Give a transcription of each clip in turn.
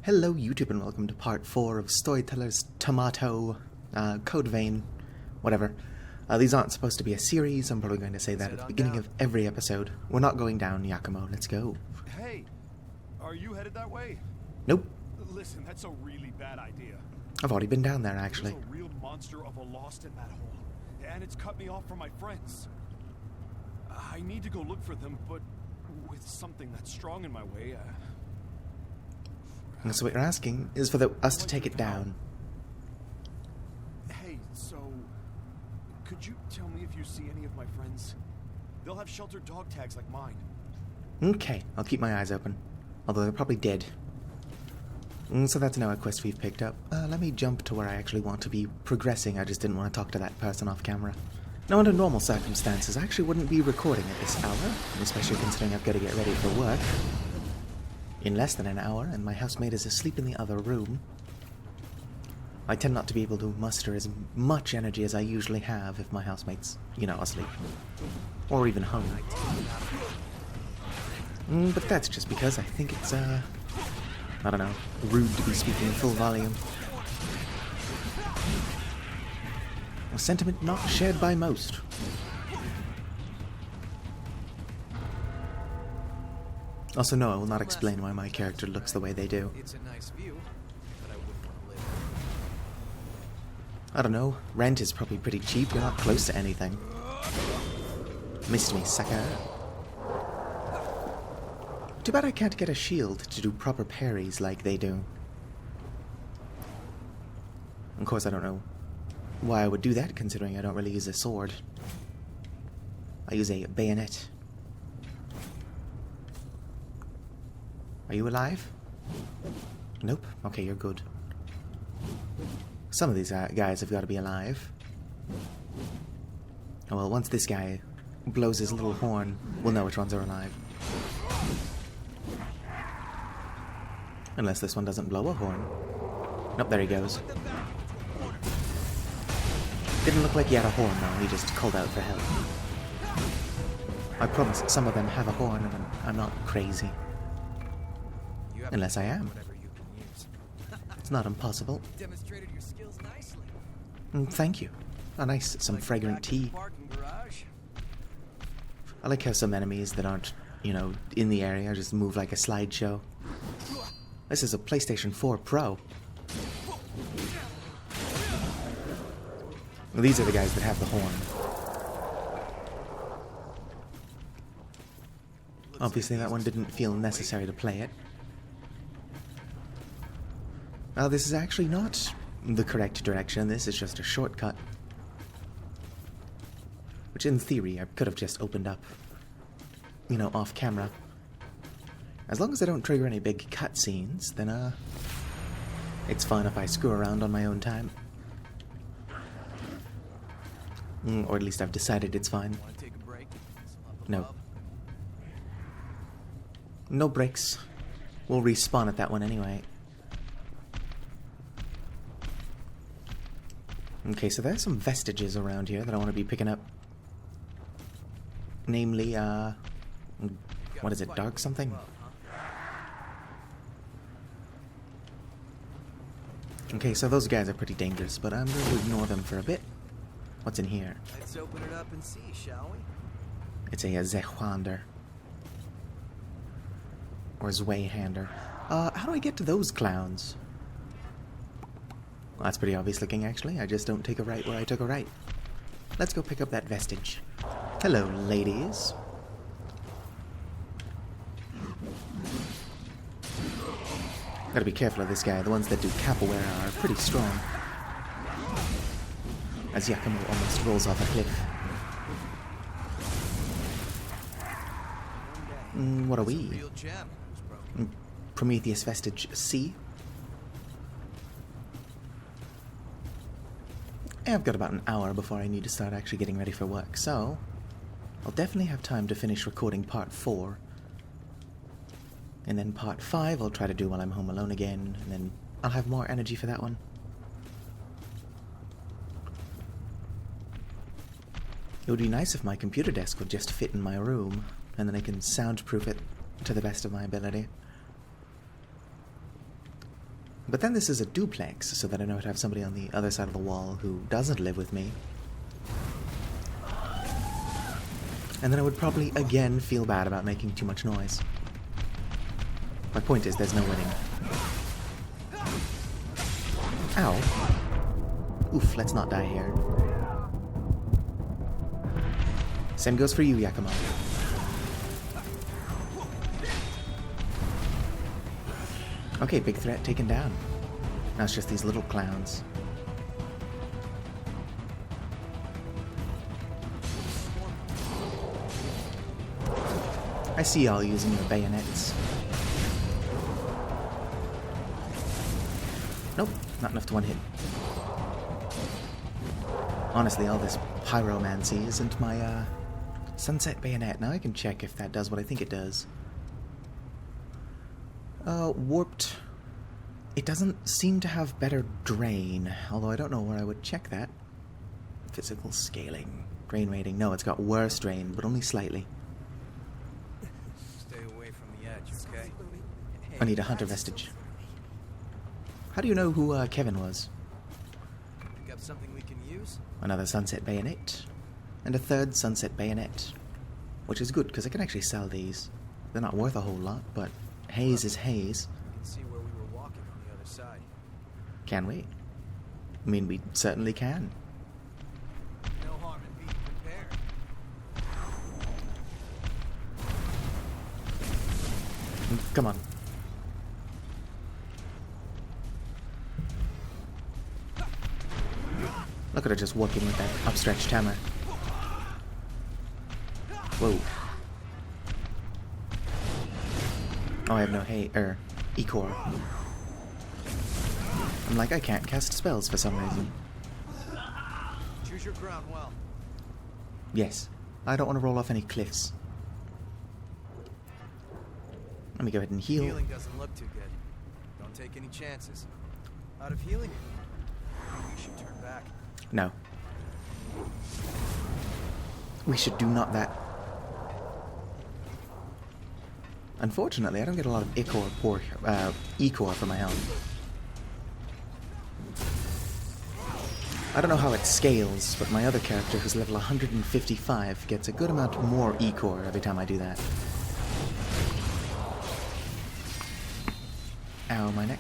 Hello YouTube and welcome to part 4 of Storyteller's TMoT, CodeVein, whatever. These aren't supposed to be a series. I'm probably going to say that at the beginning of every episode. We're not going down, Yakumo. Let's go. Hey, are you headed that way? Nope. Listen, that's a really bad idea. I've already been down there, actually. There's a real monster of a lost in that hole, and it's cut me off from my friends. I need to go look for them, but with something that's strong in my way, And so what you're asking is for us to take it down. Hey, so could you tell me if you see any of my friends? They'll have sheltered dog tags like mine. Okay, I'll keep my eyes open. Although they're probably dead. So that's now a quest we've picked up. Let me jump to where I actually want to be progressing. I just didn't want to talk to that person off camera. Now, under normal circumstances, I actually wouldn't be recording at this hour, especially considering I've got to get ready for work in less than an hour, and my housemate is asleep in the other room. I tend not to be able to muster as much energy as I usually have if my housemate's, asleep. Or even home. But that's just because I think it's, I don't know, rude to be speaking full volume. A sentiment not shared by most. Also, no, I will not explain why my character looks the way they do. It's a nice view, but I wouldn't want to live. I don't know. Rent is probably pretty cheap. You're not close to anything. Missed me, sucker. Too bad I can't get a shield to do proper parries like they do. Of course, I don't know why I would do that, considering I don't really use a sword. I use a bayonet. Are you alive? Nope. Okay, you're good. Some of these guys have got to be alive. Oh, well, once this guy blows his little horn, we'll know which ones are alive. Unless this one doesn't blow a horn. Nope, there he goes. Didn't look like he had a horn, though. He just called out for help. I promise some of them have a horn, and I'm not crazy. Unless I am. It's not impossible. Demonstrated your skills nicely. Thank you. Oh, nice. Some fragrant tea. I like how some enemies that aren't, in the area just move like a slideshow. This is a PlayStation 4 Pro. Well, these are the guys that have the horn. Obviously, that one didn't feel necessary to play it. Well, this is actually not the correct direction. This is just a shortcut. Which, in theory, I could have just opened up, off camera. As long as I don't trigger any big cutscenes, then, it's fine if I screw around on my own time. Or at least I've decided it's fine. Want to take a break? No. No breaks. We'll respawn at that one anyway. Okay, so there's some vestiges around here that I want to be picking up. Namely, what is it, dark something? Okay, so those guys are pretty dangerous, but I'm going to ignore them for a bit. What's in here? Let's open it up and see, shall we? It's a Zehwander. Or Zweihander. How do I get to those clowns? Well, that's pretty obvious looking, actually. I just don't take a right where I took a right. Let's go pick up that vestige. Hello, ladies. Gotta be careful of this guy. The ones that do capoeira are pretty strong. As Yakumo almost rolls off a cliff. What are we? Real gem was broken. Prometheus Vestige C. I've got about an hour before I need to start actually getting ready for work, so I'll definitely have time to finish recording part 4. And then part 5 I'll try to do while I'm home alone again, and then I'll have more energy for that one. It would be nice if my computer desk would just fit in my room, and then I can soundproof it to the best of my ability. But then this is a duplex, so that I know to have somebody on the other side of the wall who doesn't live with me. And then I would probably again feel bad about making too much noise. My point is, there's no winning. Ow. Oof, let's not die here. Same goes for you, Yakima. Okay, big threat taken down. Now it's just these little clowns. I see y'all using your bayonets. Nope, not enough to one hit. Honestly, all this pyromancy isn't my, sunset bayonet. Now I can check if that does what I think it does. Warped. It doesn't seem to have better drain, although I don't know where I would check that. Physical scaling. Drain rating. No, it's got worse drain, but only slightly. Stay away from the edge, okay? I need a hunter vestige. How do you know who, Kevin was? Pick up something we can use? Another sunset bayonet. And a third sunset bayonet. Which is good, because I can actually sell these. They're not worth a whole lot, but haze is haze. We can see where we were walking on the other side. Can we? I mean, we certainly can. No harm in being prepared. Come on. Look at her just walking with that upstretched hammer. Whoa. Oh, I have no E-core. I'm like, I can't cast spells for some reason. Choose your ground well. Yes. I don't want to roll off any cliffs. Let me go ahead and heal. Healing doesn't look too good. Don't take any chances. Out of healing, we should turn back. No. We should do not that. Unfortunately, I don't get a lot of E-core for my health. I don't know how it scales, but my other character, who's level 155, gets a good amount more E-core every time I do that. Ow, my neck.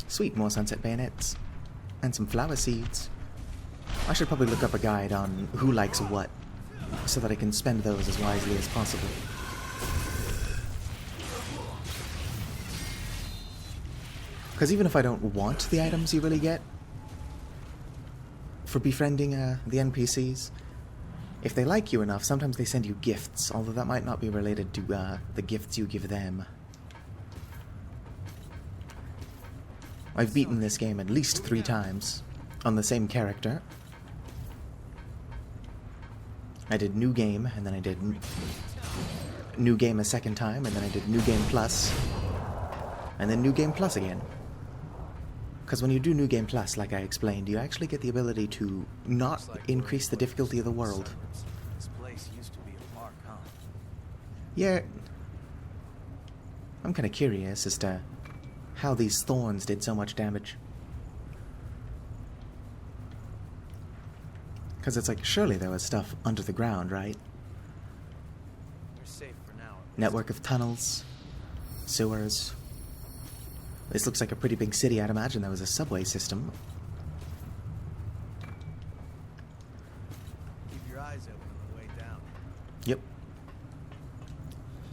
Sweet, more sunset bayonets. And some flower seeds. I should probably look up a guide on who likes what, so that I can spend those as wisely as possible. Because even if I don't want the items you really get for befriending the NPCs, if they like you enough, sometimes they send you gifts, although that might not be related to the gifts you give them. I've beaten this game at least 3 times on the same character. I did New Game, and then I did New Game a second time, and then I did New Game Plus, and then New Game Plus again. Because when you do New Game Plus, like I explained, you actually get the ability to not increase the difficulty of the world. This place used to be a park, huh? Yeah. I'm kind of curious as to how these thorns did so much damage. Because it's like, surely there was stuff under the ground, right? We're safe for now. Network of tunnels, sewers. This looks like a pretty big city. I'd imagine there was a subway system. Keep your eyes open on the way down. Yep.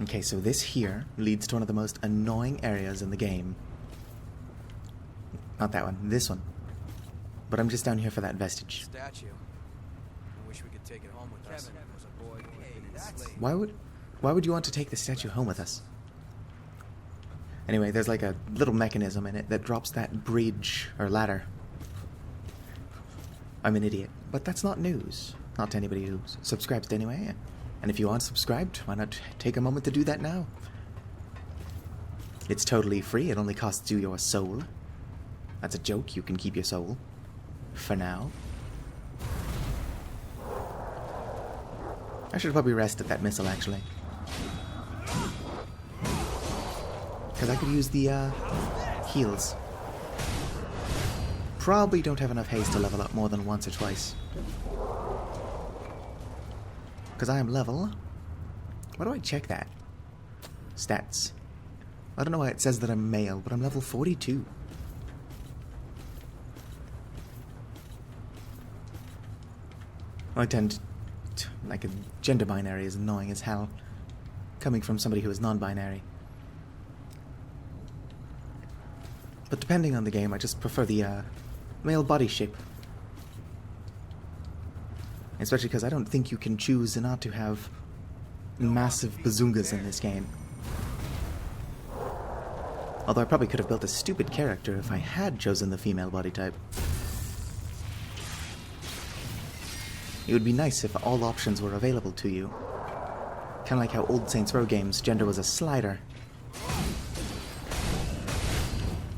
Okay, so this here leads to one of the most annoying areas in the game. Not that one, this one. But I'm just down here for that vestige. Statue. I wish we could take it home with us. Kevin was a boy who had been enslaved. Why would you want to take the statue home with us? Anyway, there's like a little mechanism in it that drops that bridge or ladder. I'm an idiot, but that's not news. Not to anybody who subscribes anyway. And if you aren't subscribed, why not take a moment to do that now? It's totally free. It only costs you your soul. That's a joke. You can keep your soul. For now. I should probably rest at that missile, actually. Because I could use the heals. Probably don't have enough haste to level up more than once or twice. Because I am level... Why do I check that? Stats. I don't know why it says that I'm male, but I'm level 42. I tend to... Like, a gender binary is annoying as hell. Coming from somebody who is non-binary. But depending on the game, I just prefer the male body shape. Especially because I don't think you can choose not to have massive bazungas in this game. Although I probably could have built a stupid character if I had chosen the female body type. It would be nice if all options were available to you. Kind of like how old Saints Row games, gender was a slider.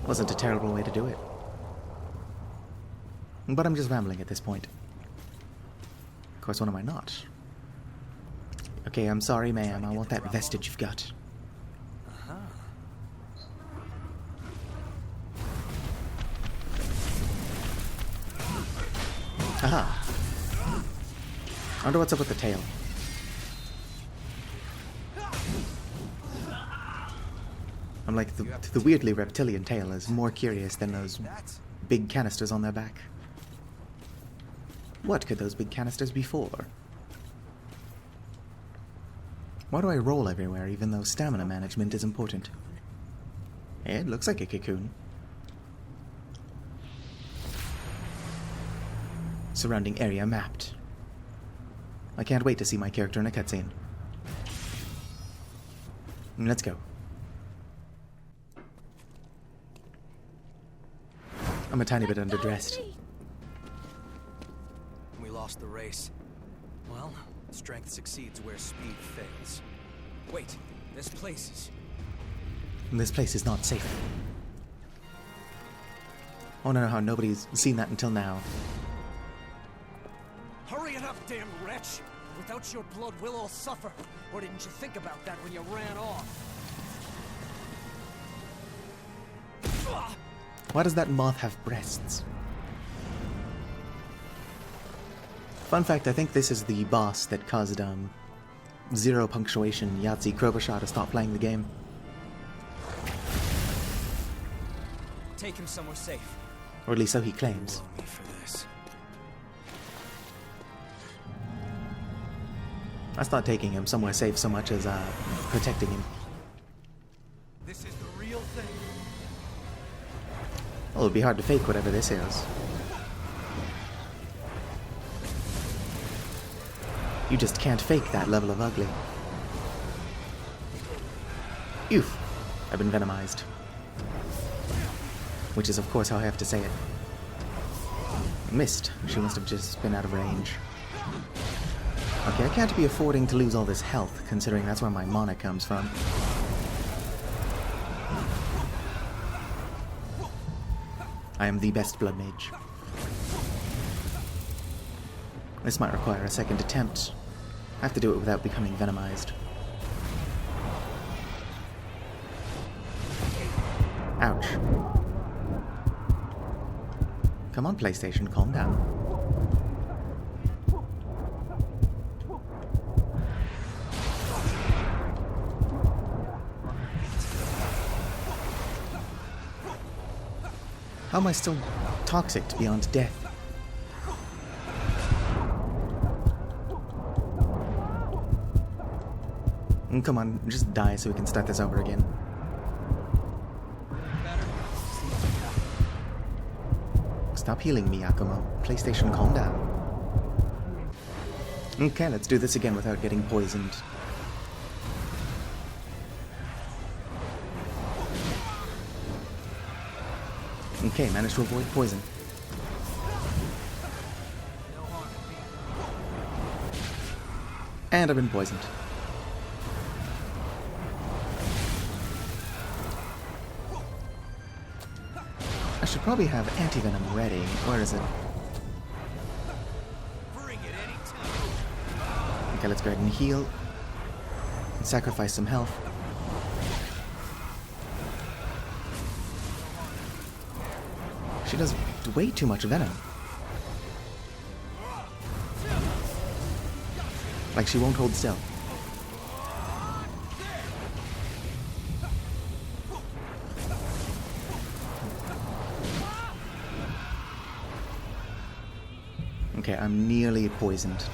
Wasn't a terrible way to do it. But I'm just rambling at this point. Of course, when am I not? Okay, I'm sorry, ma'am. I want that vestige you've got. Aha! I wonder what's up with the tail. I'm like, the weirdly reptilian tail is more curious than those big canisters on their back. What could those big canisters be for? Why do I roll everywhere even though stamina management is important? It looks like a cocoon. Surrounding area mapped. I can't wait to see my character in a cutscene. Let's go. I'm a tiny bit underdressed. We lost the race. Well, strength succeeds where speed fails. Wait, this place is... This place is not safe. I want to know how nobody's seen that until now. Hurry it up, damn wretch! Without your blood, we'll all suffer. Or didn't you think about that when you ran off? Why does that moth have breasts? Fun fact, I think this is the boss that caused, zero punctuation Yahtzee Crowbar to stop playing the game. Take him somewhere safe. Or at least so he claims. Blow me for this. That's not taking him somewhere safe so much as, protecting him. This is the real thing. Well, it'd be hard to fake whatever this is. You just can't fake that level of ugly. Oof. I've been venomized. Which is, of course, how I have to say it. Missed. She must have just been out of range. Okay, I can't be affording to lose all this health, considering that's where my mana comes from. I am the best blood mage. This might require a second attempt. I have to do it without becoming venomized. Ouch. Come on, PlayStation, calm down. How am I still toxic beyond death? Come on, just die so we can start this over again. Stop healing me, Akumo. PlayStation, calm down. Okay, let's do this again without getting poisoned. Okay, managed to avoid poison. And I've been poisoned. I should probably have anti-venom ready. Where is it? Bring it anytime. Okay, let's go ahead and heal. And sacrifice some health. She does way too much venom. Like she won't hold still. Okay, I'm nearly poisoned.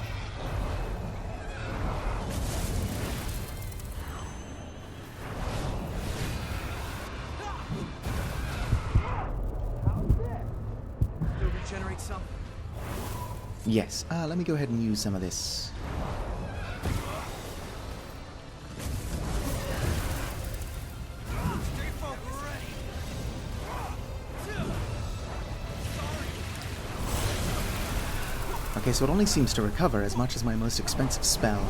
You'll regenerate some. Yes, let me go ahead and use some of this. Okay, so it only seems to recover as much as my most expensive spell.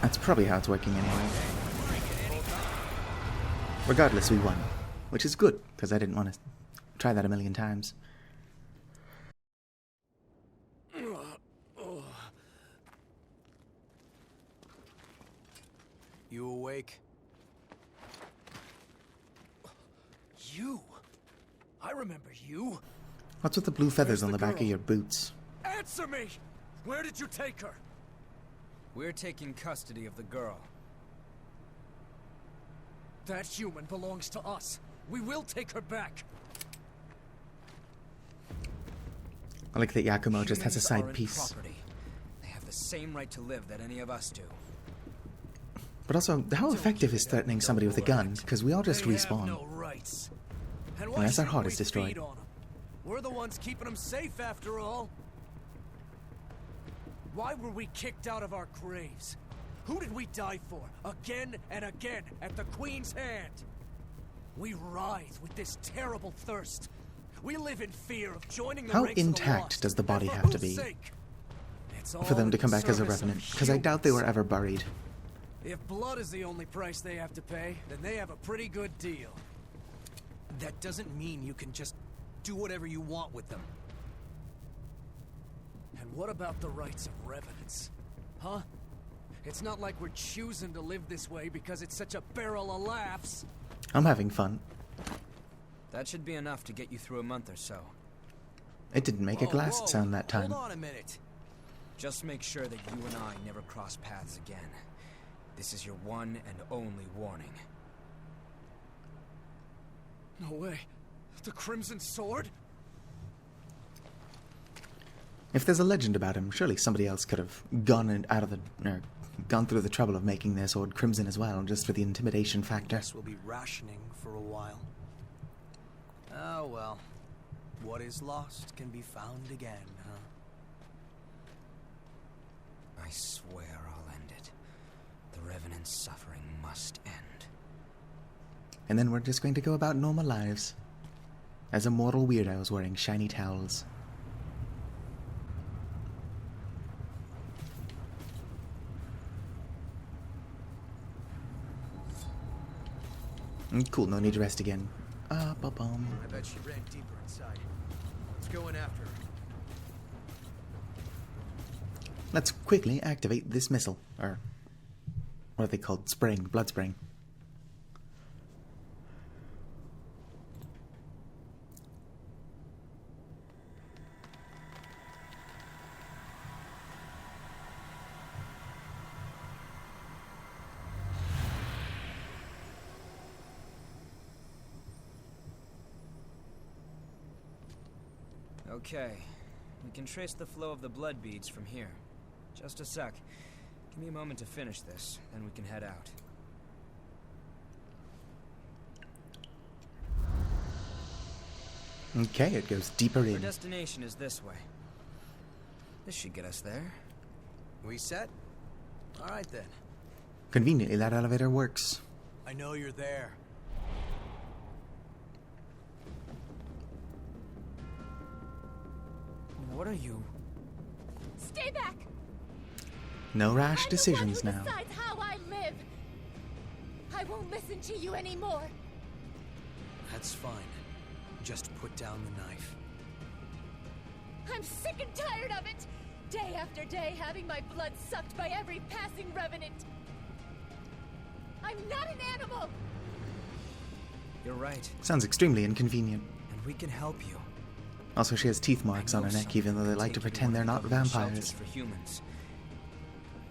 That's probably how it's working anyway. Regardless, we won. Which is good, because I didn't want to try that a million times. You awake? You? I remember you. What's with the blue feathers Where's on the the back of girl? your boots? Answer me! Where did you take her? We're taking custody of the girl. That human belongs to us. We will take her back. I like that Yakumo just has a Humans side are in piece. property. They have the same right to live that any of us do. But also, how effective is threatening somebody with a gun? Because we all just They have respawn. no rights. And Unless our should heart we is destroyed. feed on 'em? We're the ones keeping them safe after all. Why were we kicked out of our graves? Who did we die for? Again and again at the Queen's hand. We writhe with this terrible thirst. We live in fear of joining the How ranks of the intact lost. does the body And for have to whose be sake? It's for all them to in come back as a service of revenant? Because I doubt they were humans. ever buried. If blood is the only price they have to pay, then they have a pretty good deal. That doesn't mean you can just do whatever you want with them. And what about the rights of revenants? Huh? It's not like we're choosing to live this way because it's such a barrel of laughs. I'm having fun. That should be enough to get you through a month or so. It didn't make a glass Whoa, sound that time. Hold on a minute. Just make sure that you and I never cross paths again. This is your one and only warning. No way. The Crimson Sword? If there's a legend about him, surely somebody else could have gone gone through the trouble of making their sword crimson as well, just for the intimidation factor. Guess we'll be rationing for a while. Oh well. What is lost can be found again, huh? I swear I'll end it. The Revenant's suffering must end. And then we're just going to go about normal lives. As immortal weirdos wearing shiny towels. Cool, no need to rest again. Ba-bum. I bet she ran deeper inside. Let's go in after her. Let's quickly activate this missile. Or what are they called? Spring. Blood spring. Okay. We can trace the flow of the blood beads from here. Just a sec. Give me a moment to finish this, then we can head out. Okay, it goes deeper Our in. destination is this way. This should get us there. We set? All right then. Conveniently, that elevator works. I know you're there. What are you? Stay back! No rash I'm decisions the one now. who decides how I live. I won't listen to you anymore. That's fine. Just put down the knife. I'm sick and tired of it. Day after day, having my blood sucked by every passing revenant. I'm not an animal. You're right, Sounds extremely inconvenient. and we can help you. Also, she has teeth marks on her neck, even though they like to pretend they're not vampires. For humans.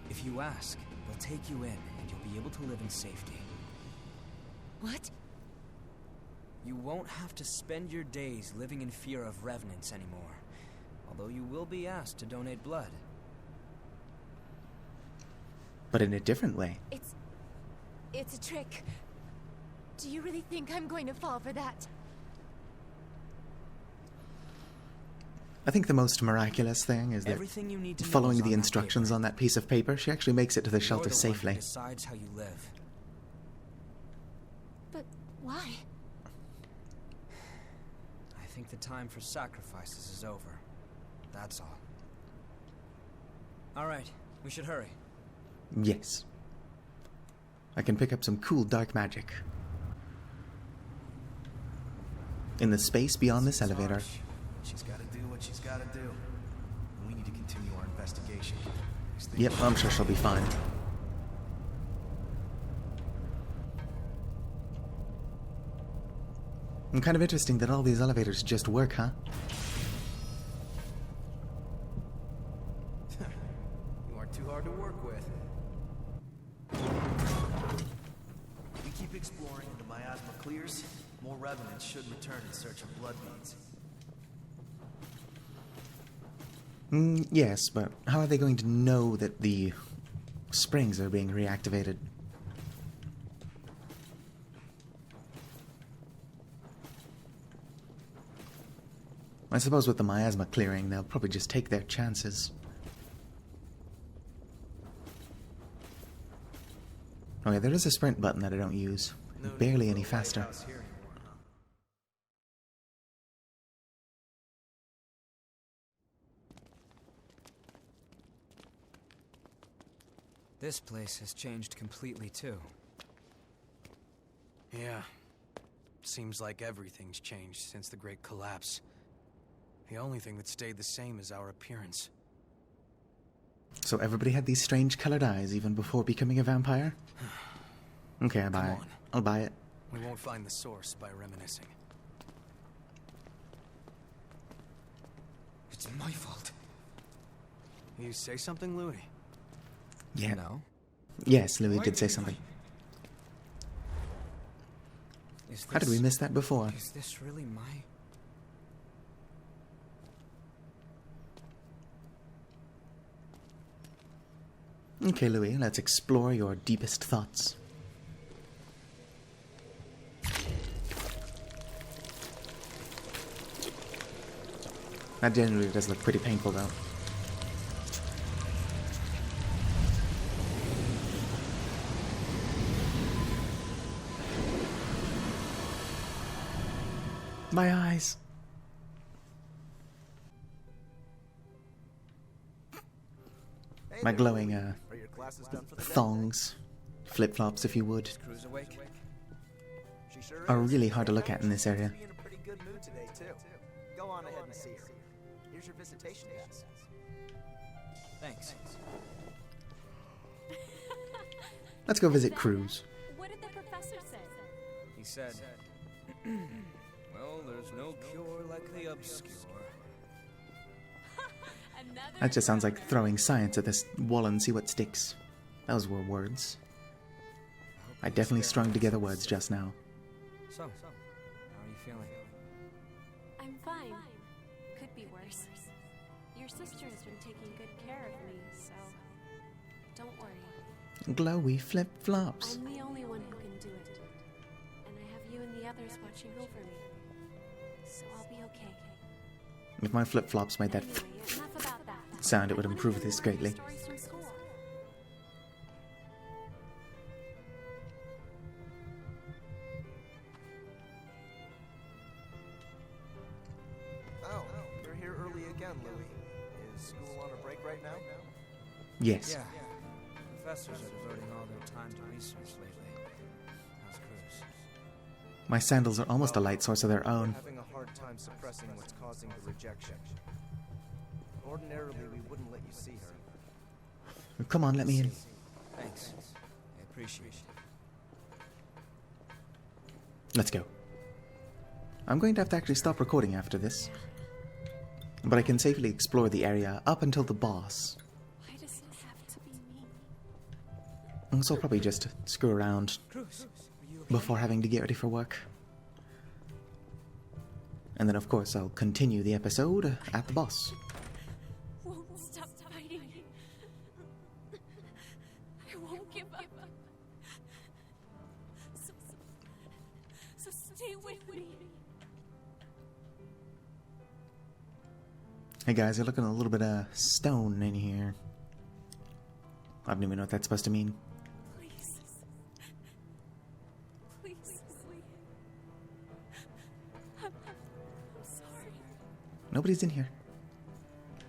If you ask, they'll take you in, and you'll be able to live in safety. What? You won't have to spend your days living in fear of revenants anymore. Although you will be asked to donate blood. But in a different way. It's a trick. Do you really think I'm going to fall for that? I think the most miraculous thing is that Everything you need to know following is the on that instructions paper. on that piece of paper, she actually makes it to the You're shelter the one safely. who decides how you live. But why? I think the time for sacrifices is over. That's all. All right, we should hurry. Yes. I can pick up some cool dark magic. In the space beyond this elevator. She's got to do what she's got to do. We need to continue our investigation. Yep, I'm sure she'll be fine. And kind of interesting that all these elevators just work, huh? You aren't too hard to work with. We keep exploring and the miasma clears, more revenants should return in search of blood beads. Yes, but how are they going to know that the springs are being reactivated? I suppose with the miasma clearing, they'll probably just take their chances. Oh yeah, there is a sprint button that I don't use. Barely any faster. This place has changed completely too. Yeah. Seems like everything's changed since the Great Collapse. The only thing that stayed the same is our appearance. So everybody had these strange colored eyes even before becoming a vampire? Okay, I buy it. I'll buy it. We won't find the source by reminiscing. It's my fault. You say something, Louis? Yeah. No. Yes, Louis did say something. How did we miss that before? Is this really my... Okay, Louis, let's explore your deepest thoughts. That generally does look pretty painful, though. My eyes. My glowing, Are your classes done for the day? thongs, flip-flops if you would, Crew's awake? She sure are is. really hard to look at in this area. She's in a pretty good mood today, too. Go on ahead and see her. Here's your visitation pass. Thanks. Let's go visit Cruz. What did the professor say? He said, well, there's no cure like the obscure. That just sounds like throwing science at this wall and see what sticks. Those were words. I definitely strung together words just now. So, how are you feeling? I'm fine. Could be worse. Your sister has been taking good care of me, so don't worry. Glowy flip-flops. I'm the only one who can do it. And I have you and the others watching over me. So I'll be okay. If my flip-flops made that Anyway, enough about that. sound, it would I wanna improve hear this more of your greatly. stories from school. Oh, you're here early again, Louis. Is school on a break right now? Yes. Yeah. Professors are devoting all their time to research lately. How's Cruz? My sandals are almost a light source of their own. We're having a hard time suppressing what's causing the rejection. Ordinarily, we wouldn't let you see her. Come on, let me in. Thanks. I appreciate it. Let's go. I'm going to have to actually stop recording after this. But I can safely explore the area up until the boss. Why does it have to be me? And so I'll probably just screw around Cruz, are you okay? before having to get ready for work. And then of course I'll continue the episode at the boss. Won't stop fighting. I won't give up. So stay with me. Hey guys, you're looking a little bit stone in here. I don't even know what that's supposed to mean. Please. Please. I'm sorry. Nobody's in here.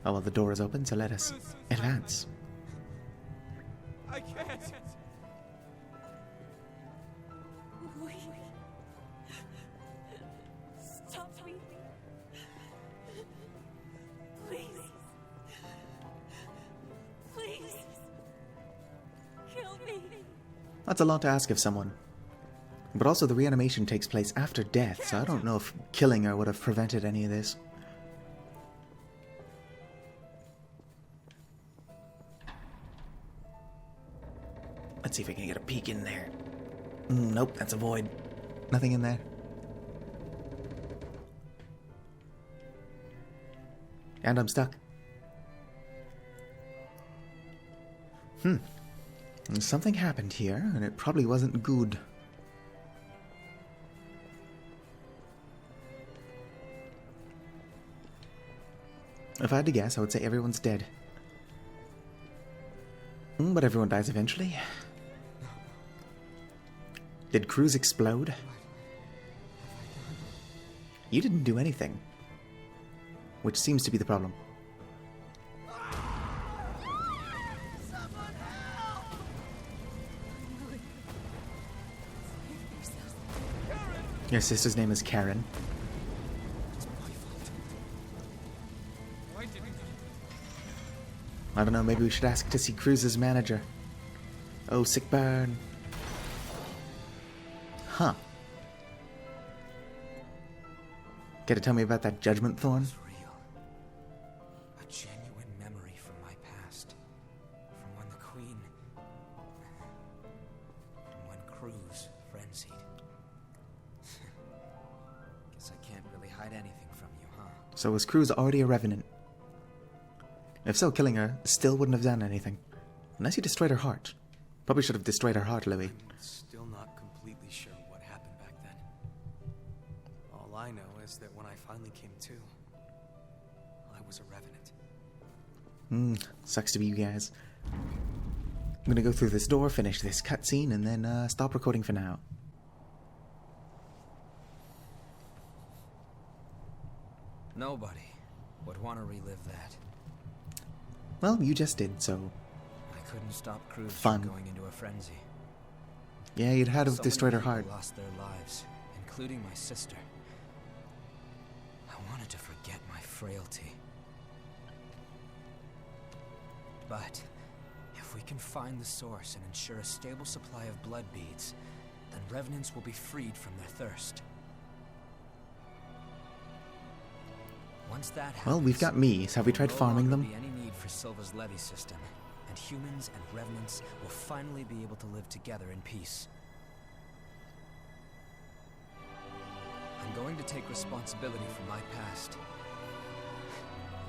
Oh well, the door is open, so let us advance. I can't. Wait. Stop me. Please. Please. Kill me. That's a lot to ask of someone. But also the reanimation takes place after death, so I don't know if killing her would have prevented any of this. Let's see if we can get a peek in there. Nope, that's a void. Nothing in there. And I'm stuck. Something happened here, and it probably wasn't good. If I had to guess, I would say everyone's dead. But everyone dies eventually. Did Cruz explode? You didn't do anything. Which seems to be the problem. Your sister's name is Karen. Why didn't you? I don't know, maybe we should ask to see Cruz's manager. Oh, sick burn. Huh. Care to tell me about that judgment thorn? It's real. A genuine memory from my past. From when the Queen... and when Cruz frenzied. Guess I can't really hide anything from you, huh? So was Cruz already a revenant? If so, killing her still wouldn't have done anything. Unless you destroyed her heart. Probably should have destroyed her heart, Louis. I'm still not completely sure what happened back then. All I know is that when I finally came to, I was a revenant. Sucks to be you guys. I'm gonna go through this door, finish this cutscene, and then stop recording for now. Nobody would want to relive that. Well, you just did, so... I couldn't stop Cruz Fun. from going into a frenzy. Yeah, you'd had to have So destroyed her many heart. people lost their lives, including my sister. I wanted to forget my frailty. But if we can find the source and ensure a stable supply of blood beads, then revenants will be freed from their thirst. Once that happens, Well, we've got me, so have we tried there will farming no them? longer be any need for Silva's levy system, and humans and revenants will finally be able to live together in peace. I'm going to take responsibility for my past.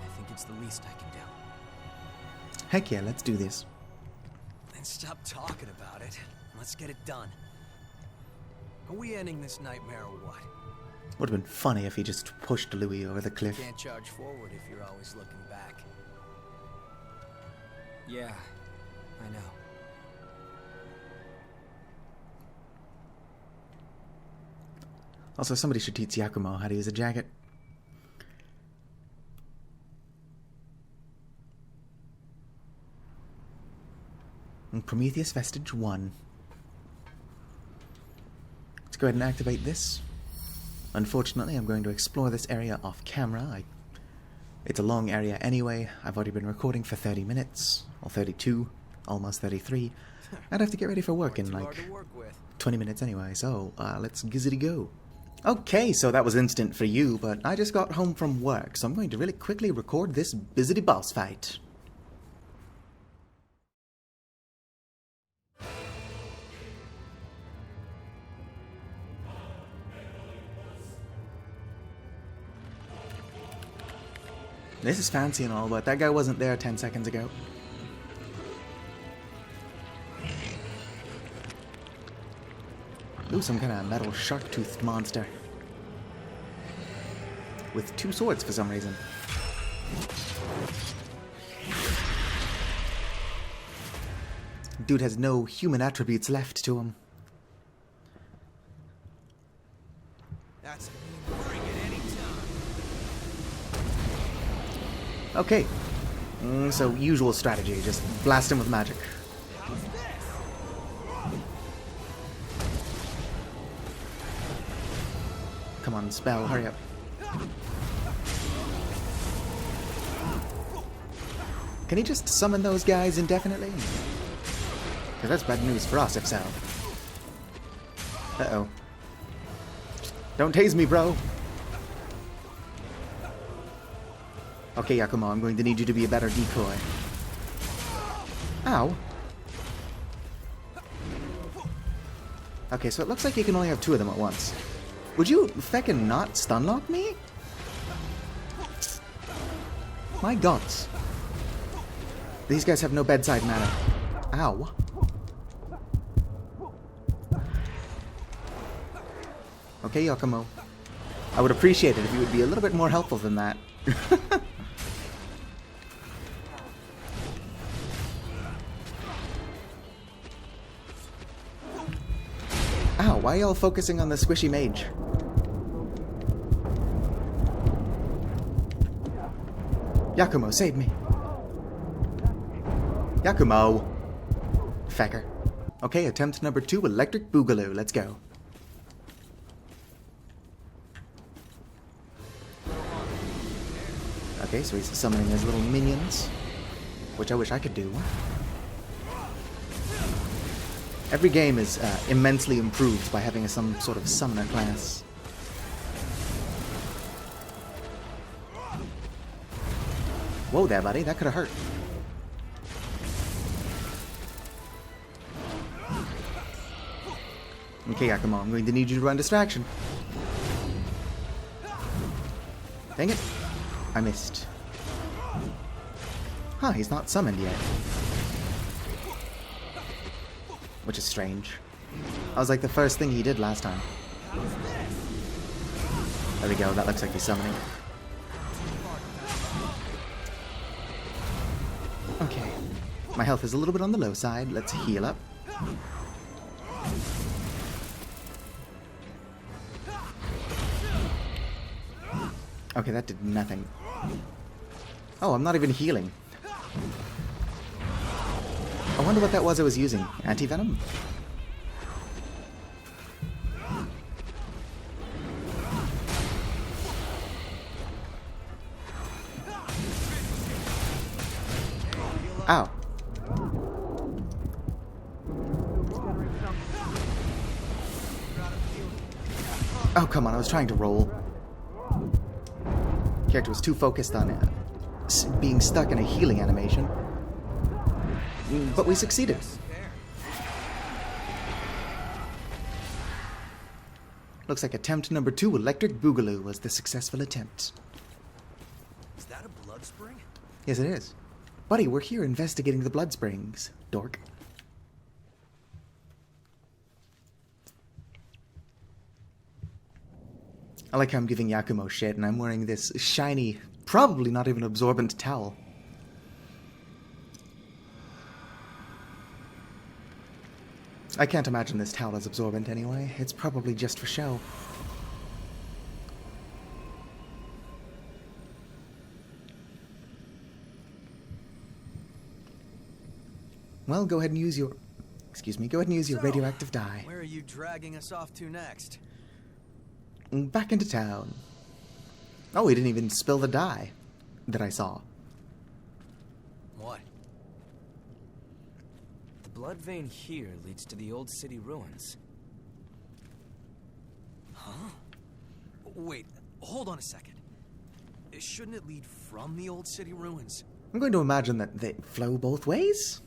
I think it's the least I can do. Heck yeah, let's do this. Then stop talking about it. Let's get it done. Are we ending this nightmare or what? Would have been funny if he just pushed Louis over the cliff. Can't charge forward if you're always looking back. Yeah, I know. Also, somebody should teach Yakumo how to use a jacket. And Prometheus Vestige 1. Let's go ahead and activate this. Unfortunately, I'm going to explore this area off camera. It's a long area anyway. I've already been recording for 30 minutes, or 32, almost 33. I'd have to get ready for work in Too like hard to work with. 20 minutes anyway, so let's gizzity go. Okay, so that was instant for you, but I just got home from work, so I'm going to really quickly record this Bizzity boss fight. This is fancy and all, but that guy wasn't there 10 seconds ago. Ooh, some kind of metal shark-toothed monster. With two swords for some reason. Dude has no human attributes left to him. That's bring it any time. Okay. So usual strategy, just blast him with magic. How's this? Come on, spell, hurry up. Can he just summon those guys indefinitely? Because that's bad news for us, if so. Uh-oh. Don't tase me, bro! Okay, Yakumo, I'm going to need you to be a better decoy. Ow. Okay, so it looks like you can only have two of them at once. Would you feckin' not stunlock me? My gods. These guys have no bedside manner. Ow. Okay, Yakumo. I would appreciate it if you would be a little bit more helpful than that. Ow, why are y'all focusing on the squishy mage? Yakumo, save me. Yakumo. Fecker. Okay, attempt number 2, Electric Boogaloo. Let's go. Okay, so he's summoning his little minions, which I wish I could do. Every game is immensely improved by having some sort of summoner class. Whoa there, buddy. That could have hurt. Okay, Yakumo, I'm going to need you to run distraction. Dang it. I missed. Huh, he's not summoned yet. Which is strange. I was like the first thing he did last time. There we go, that looks like he's summoning. Okay. My health is a little bit on the low side. Let's heal up. Okay, that did nothing. Oh, I'm not even healing. I wonder what that was I was using. Anti-venom? Ow. Oh, come on, I was trying to roll. Character was too focused on being stuck in a healing animation. But we succeeded. Looks like attempt number 2, Electric Boogaloo, was the successful attempt. Is that a blood spring? Yes, it is. Buddy, we're here investigating the blood springs, dork. I like how I'm giving Yakumo shit and I'm wearing this shiny, probably not even absorbent towel. I can't imagine this towel is absorbent anyway. It's probably just for show. Well, go ahead and use your... Excuse me, go ahead and use your radioactive dye. Where are you dragging us off to next? Back into town. Oh, he didn't even spill the dye that I saw. What? The blood vein here leads to the old city ruins. Huh? Wait, hold on a second. Shouldn't it lead from the old city ruins? I'm going to imagine that they flow both ways?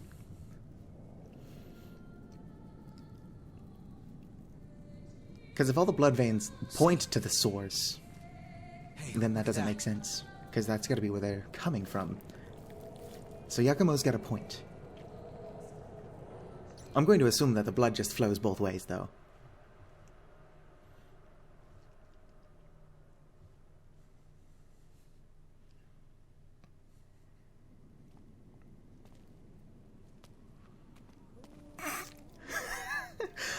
Because if all the blood veins point to the source, Hey, then that look at doesn't make sense. Because that's got to be where they're coming from. So Yakumo's got a point. I'm going to assume that the blood just flows both ways, though.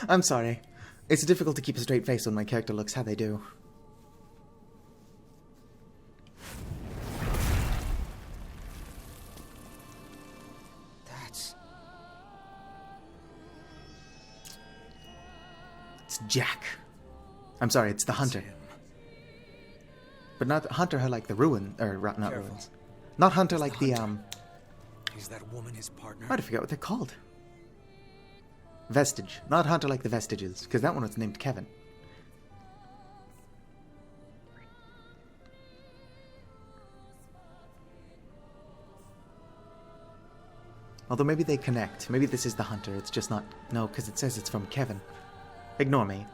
I'm sorry. It's difficult to keep a straight face when my character looks how they do. That's... It's Jack. I'm sorry, it's the hunter. him. But not Hunter like the ruin, or not Careful. ruins. Not Hunter It's like the the, hunter. Is that woman his partner? I forget what they're called. Vestige. Not Hunter like the Vestiges, because that one was named Kevin. Although maybe they connect. Maybe this is the Hunter, it's just not... No, because it says it's from Kevin. Ignore me.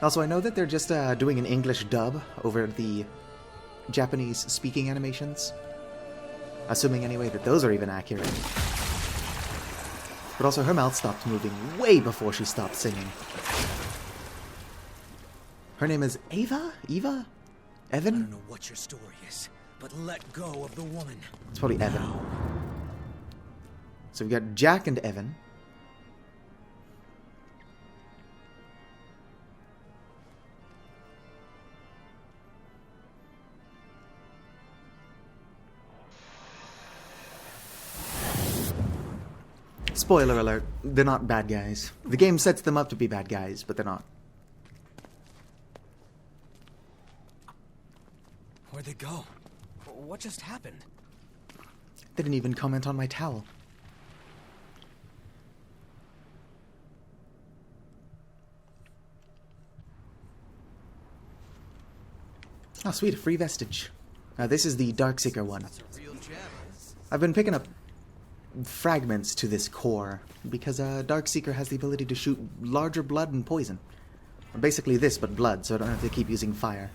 Also, I know that they're just doing an English dub over the Japanese speaking animations. Assuming anyway that those are even accurate. But also her mouth stopped moving way before she stopped singing. Her name is Ava? Eva? I Evan? don't know what your story is, but let go of the woman. It's probably Evan. So we've got Jack and Evan. Spoiler alert, they're not bad guys. The game sets them up to be bad guys, but they're not. Where'd they go? What just happened? They didn't even comment on my towel. Oh, sweet, a free vestige. Now, this is the Darkseeker one. That's a real gem. I've been picking up fragments to this core because Darkseeker has the ability to shoot larger blood and poison. Basically this, but blood, so I don't have to keep using fire.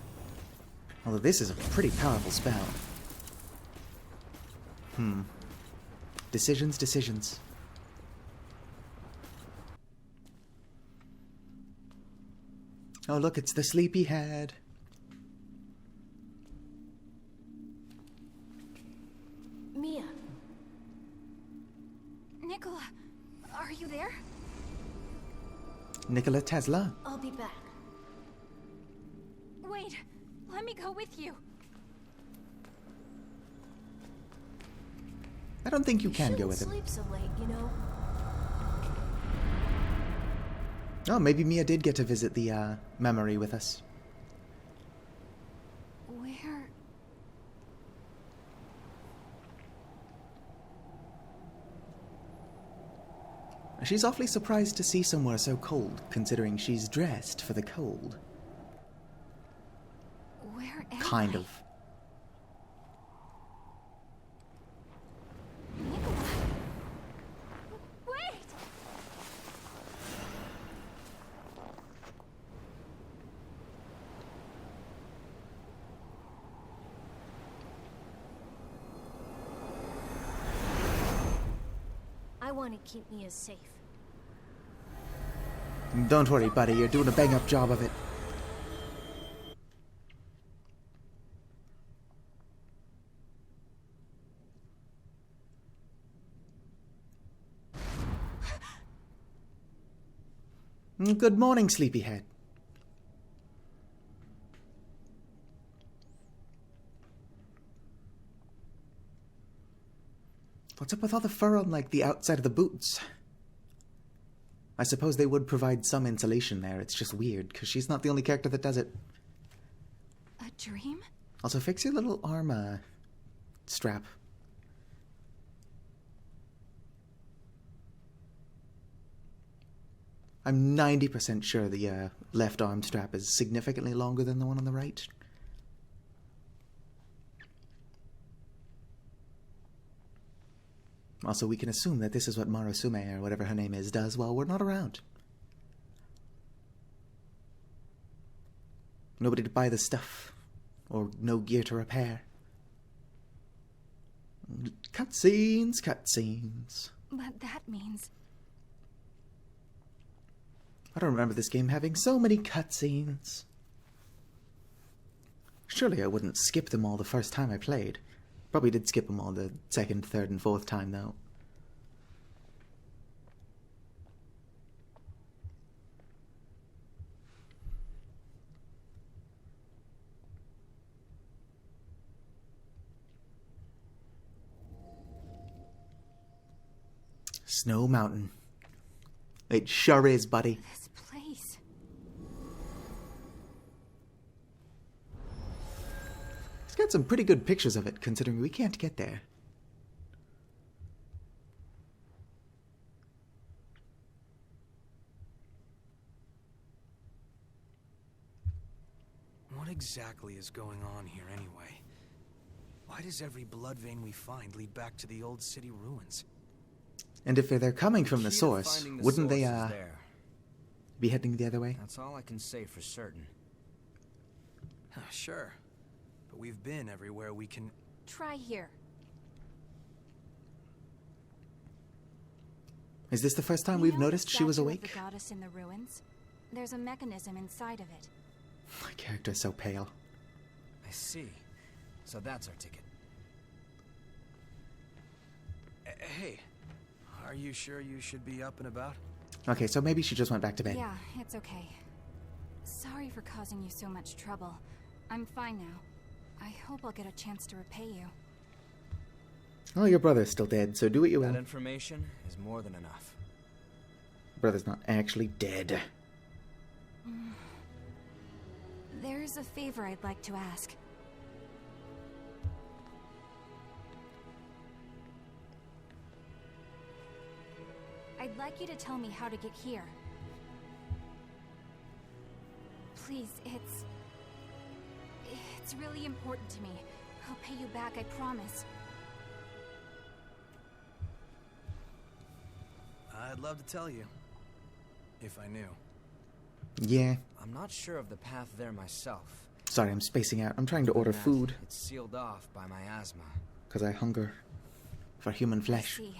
Although this is a pretty powerful spell. Decisions, decisions. Oh, look, it's the sleepyhead. Mia. Nicola, are you there? Nikola Tesla. I'll be back. Wait, let me go with you. I don't think you can go with him. Sleep so late, you know. Oh, maybe Mia did get to visit the memory with us. Where? She's awfully surprised to see somewhere so cold, considering she's dressed for the cold. Where am Kind I? of. Nicola. Wait! I want to keep Mia safe. Don't worry, buddy, you're doing a bang-up job of it. Good morning, sleepyhead. What's up with all the fur on, like, the outside of the boots? I suppose they would provide some insulation there. It's just weird, because she's not the only character that does it. A dream? Also, fix your little arm, strap. I'm 90% sure the left arm strap is significantly longer than the one on the right. Also, we can assume that this is what Marusume, or whatever her name is, does while we're not around. Nobody to buy the stuff, or no gear to repair. Cutscenes, cutscenes. But that means... I don't remember this game having so many cutscenes. Surely I wouldn't skip them all the first time I played. Probably did skip them all the second, third, and fourth time, though. Snow Mountain. It sure is, buddy. This place... It's got some pretty good pictures of it, considering we can't get there. What exactly is going on here anyway? Why does every blood vein we find lead back to the old city ruins? And if they're coming from the source, wouldn't they, be heading the other way? That's all I can say for certain. Sure. But we've been everywhere we can... Try here. Is this the first time You we've know the noticed she was statue of awake? the goddess in the ruins? There's a mechanism inside of it. My character's so pale. I see. So that's our ticket. Hey, are you sure you should be up and about? Okay, so maybe she just went back to bed. Yeah, it's okay. Sorry for causing you so much trouble. I'm fine now. I hope I'll get a chance to repay you. Oh, your brother's still dead, so do what you will. That information is more than enough. Brother's not actually dead. There's a favor I'd like to ask. I'd like you to tell me how to get here. Please, it's really important to me. I'll pay you back, I promise. I'd love to tell you. If I knew. Yeah. I'm not sure of the path there myself. Sorry, I'm spacing out. I'm trying to order That food. It's sealed off by my asthma. Because I hunger for human flesh. I see.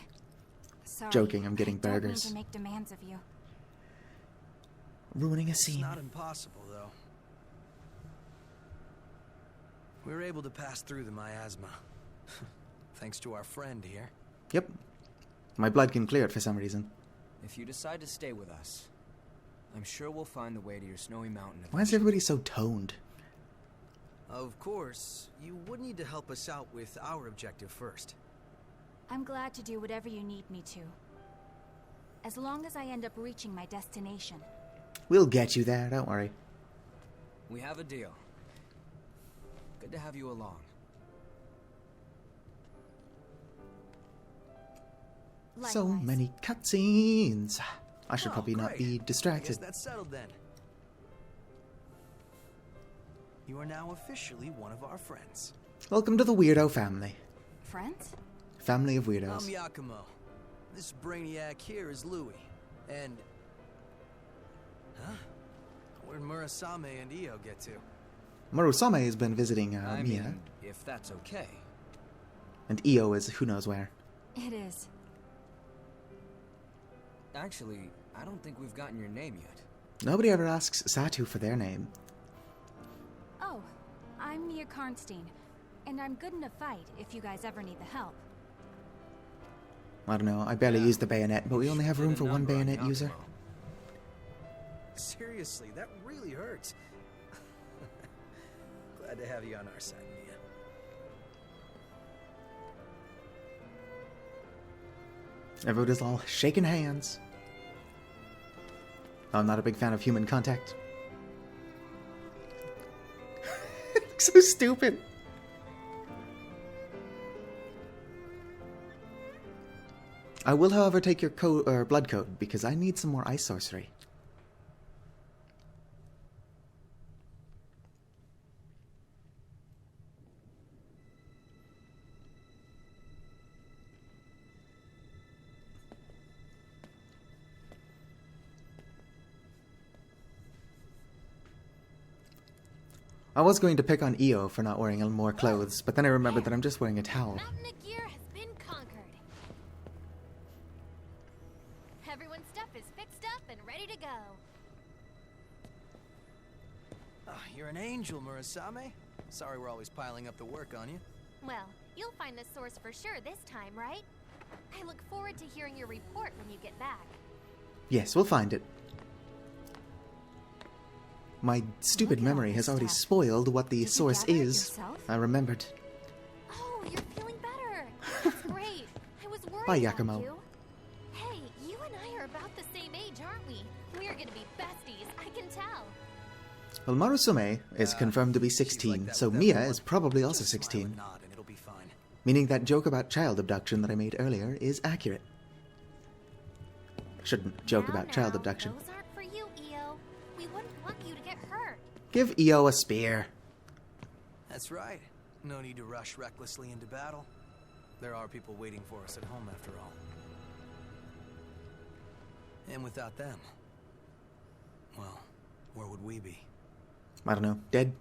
Sorry, Joking, I'm getting I don't mean burgers. to make demands of you. Ruining a It's scene. not impossible, though. We were able to pass through the miasma. Thanks to our friend here. Yep. My blood can clear it for some reason. If you decide to stay with us, I'm sure we'll find the way to your snowy mountain. Why is everybody so toned? Of course, you would need to help us out with our objective first. I'm glad to do whatever you need me to. As long as I end up reaching my destination. We'll get you there, don't worry. We have a deal. Good to have you along. So Likewise. many cutscenes. I should Oh, probably not great. be I guess distracted. that's settled then. You are now officially one of our friends. Welcome to the Weirdo family. Friends? Family of I'm weirdos. Yakumo. This brainiac here is Louis. And... Huh? Where'd Murasame and Io get to? Murasame has been visiting I Mia. mean, if that's okay. And Io is who knows where. It is. Actually, I don't think we've gotten your name yet. Nobody ever asks Satu for their name. Oh, I'm Mia Karnstein. And I'm good in a fight if you guys ever need the help. I don't know, I barely use the bayonet, but we only have room for one bayonet Yakumo. user. Seriously, that really hurts. Glad to have you on our side, Mia. Everybody's all shaking hands. I'm not a big fan of human contact. It looks so stupid. I will, however, take your blood code because I need some more ice sorcery. I was going to pick on Io for not wearing more clothes, but then I remembered that I'm just wearing a towel. Mountain of gear has been conquered. Everyone's stuff is fixed up and ready to go. You're an angel, Murasame. Sorry we're always piling up the work on you. Well, you'll find the source for sure this time, right? I look forward to hearing your report when you get back. Yes, we'll find it. My stupid memory has already spoiled what the source is. I remembered. Oh, you're feeling better. That's great. I was worried Bye, about Yakumo. you. Hey, you and I are about the same age, aren't we? We're gonna be besties, I can tell. Well, Marusume is confirmed to be 16, so Mia is probably also 16. Nod and it'll be fine. Meaning that joke about child abduction that I made earlier is accurate. Shouldn't joke about child abduction. Those aren't for you, Io. We wouldn't want you to get hurt. Give Io a spear. That's right. No need to rush recklessly into battle. There are people waiting for us at home after all. And without them, well, where would we be? I don't know. Dead?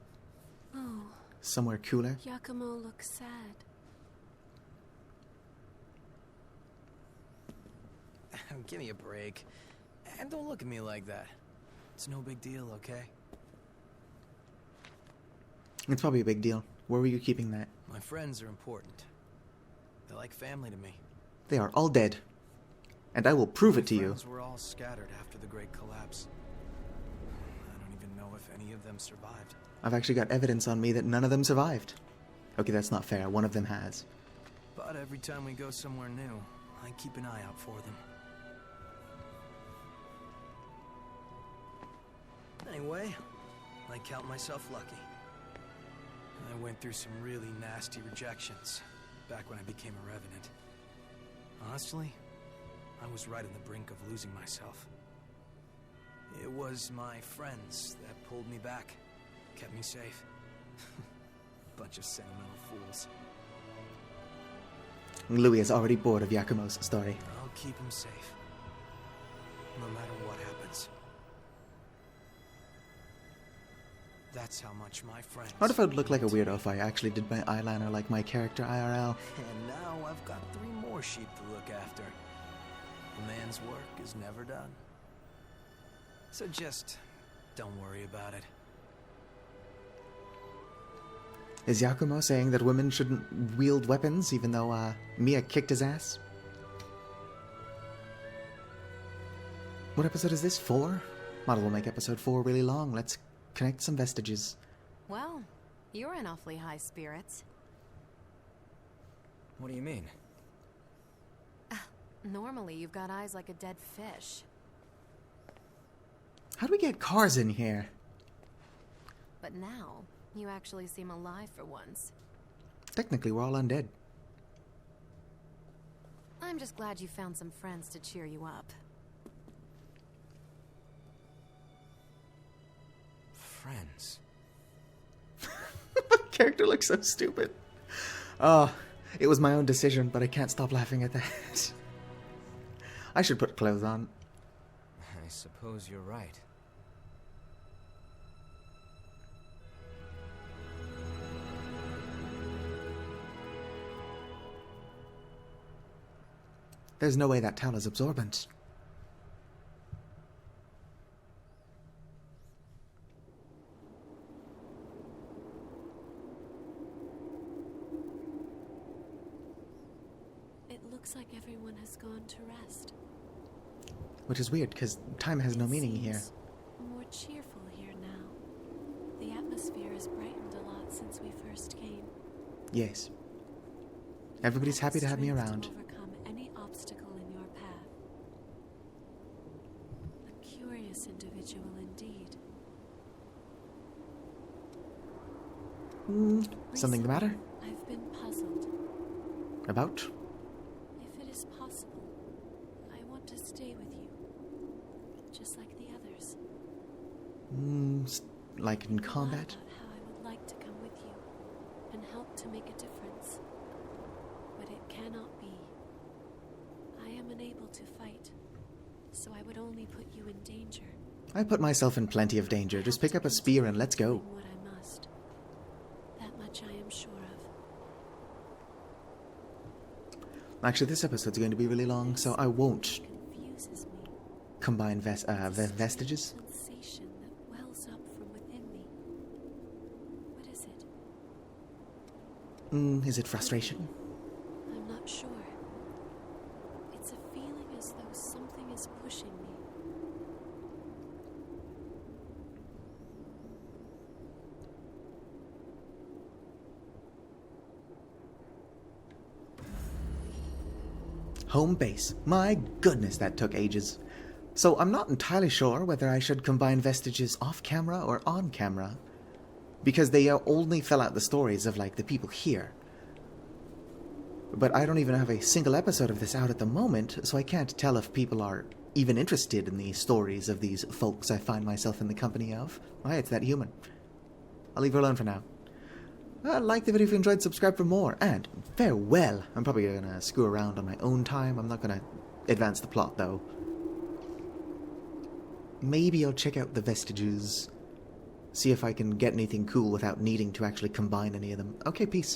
Oh, Somewhere cooler? Yakumo looks sad. Give me a break. And don't look at me like that. It's no big deal, okay? It's probably a big deal. Where were you keeping that? My friends are important. They're like family to me. They are all dead. And I will prove My it to you. friends were all scattered after the Great Collapse. I don't even know if any of them survived. I've actually got evidence on me that none of them survived. Okay, that's not fair. One of them has. But every time we go somewhere new, I keep an eye out for them. Anyway, I count myself lucky. I went through some really nasty rejections back when I became a revenant. Honestly, I was right on the brink of losing myself. It was my friends that pulled me back, kept me safe. Bunch of sentimental fools. Louis is already bored of Yakumo's story. I'll keep him safe, no matter what happens. That's how much my friends... What if I would look like a weirdo if I actually did my eyeliner like my character IRL? And now I've got 3 more sheep to look after. A man's work is never done. So just don't worry about it. Is Yakumo saying that women shouldn't wield weapons even though Mia kicked his ass? What episode is this? 4? Might as well make episode 4 really long. Let's connect some vestiges. Well, you're in awfully high spirits. What do you mean? Normally, you've got eyes like a dead fish. How do we get cars in here? But now, you actually seem alive for once. Technically, we're all undead. I'm just glad you found some friends to cheer you up. Friends. My character looks so stupid. Oh, it was my own decision, but I can't stop laughing at that. I should put clothes on. I suppose you're right. There's no way that towel is absorbent. It looks like everyone has gone to rest. Which is weird, because time has no It meaning here. seems more cheerful here now. The atmosphere has brightened a lot since we first came. Yes. Everybody's happy to have me Strength around. To overcome any obstacle in your path. A curious individual indeed. Something the matter? Recently, I've been puzzled. About? If it is possible, I want to stay with you. Just like the others. Like in Thought combat? about how I would like to come with you and help to make a difference. But it cannot be. I am unable to fight, so I would only put you in danger. I put myself in plenty of danger. Just pick up a spear and let's go. Doing what I must. Actually, this episode's going to be really long, so I won't Confuses me. combine vestiges. Sensation that wells up from within me. What is it? Is it frustration? I'm not sure. It's a feeling as though something is pushing me. Home base. My goodness, that took ages. So I'm not entirely sure whether I should combine vestiges off camera or on camera, because they only fill out the stories of, like, the people here. But I don't even have a single episode of this out at the moment, so I can't tell if people are even interested in the stories of these folks I find myself in the company of. Why, it's that human. I'll leave her alone for now. Like the video if you enjoyed, subscribe for more, and farewell. I'm probably gonna screw around on my own time. I'm not gonna advance the plot, though. Maybe I'll check out the vestiges, see if I can get anything cool without needing to actually combine any of them. Okay, peace.